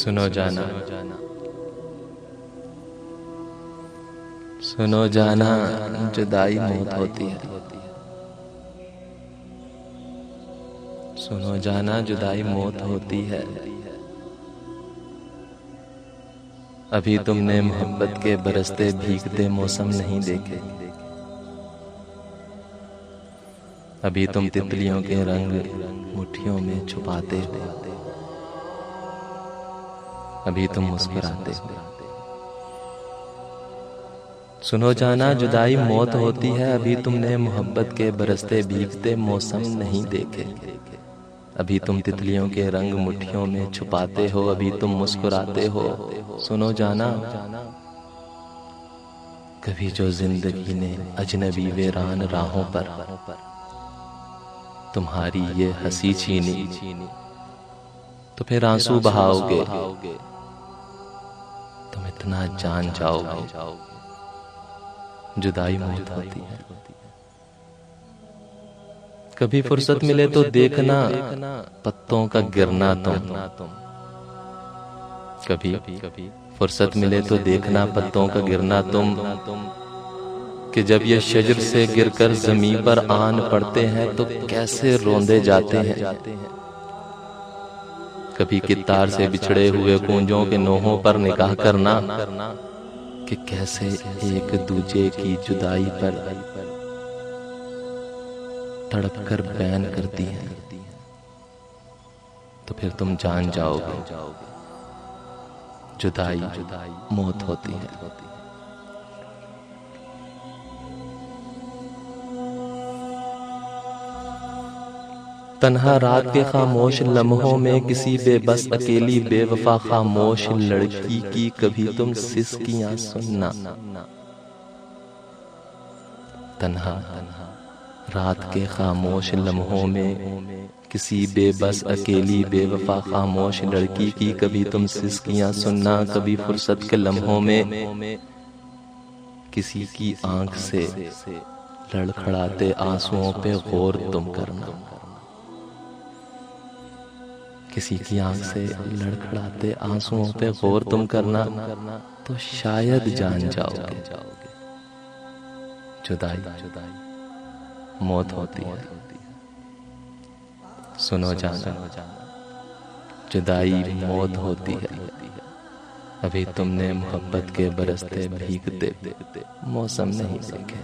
सुनो जाना, सुनो जाना, जुदाई मौत होती है। सुनो जाना, जुदाई मौत होती है। अभी तुमने मोहब्बत के बरसते भीगते मौसम नहीं देखे। अभी तुम तितलियों के रंग मुट्ठियों में छुपाते हो। अभी तुम मुस्कुराते हो। सुनो जाना, जुदाई मौत होती है। अभी तुमने मोहब्बत के बरसते भीगते मौसम नहीं देखे। अभी तुम तितलियों के रंग मुट्ठियों में छुपाते हो। अभी तुम मुस्कुराते हो। सुनो जाना, कभी जो जिंदगी ने अजनबी वीरान राहों पर तुम्हारी ये हंसी छीनी, तो फिर आंसू बहाओगे, तुम इतना जान जाओगे, जुदाई मौत होती है। कभी फुर्सत मिले तो देखना पत्तों का गिरना तुम। कभी फुर्सत मिले तो देखना पत्तों का गिरना तुम, कि जब ये शजर से गिरकर जमीन पर आन पड़ते हैं तो कैसे रोंदे जाते हैं। कभी कितार से बिछड़े हुए कूंजों के नोहों पर निगाह करना, कि कैसे एक दूजे की जुदाई पर तड़प कर बैन करती हैं। तो फिर तुम जान जाओगे, जुदाई मौत होती है। तन्हा रात के खामोश लम्हों में किसी बेबस अकेली बेवफा खामोश लड़की की कभी तुम सिसकियां सुनना। तन्हा रात के खामोश लम्हों में किसी बेबस अकेली बेवफा खामोश लड़की की कभी तुम सिसकियां सुनना। कभी फुर्सत के लम्हों में किसी की आंख से लड़खड़ाते आंसुओं पे गौर तुम करना। किसी की आंख से लड़खड़ाते आंसुओं पे गौर तुम करना, तो शायद जान जाओगे, जुदाई मौत होती है। सुनो जाना, जुदाई मौत होती है। अभी तुमने मोहब्बत के बरसते भीगते मौसम नहीं देखे।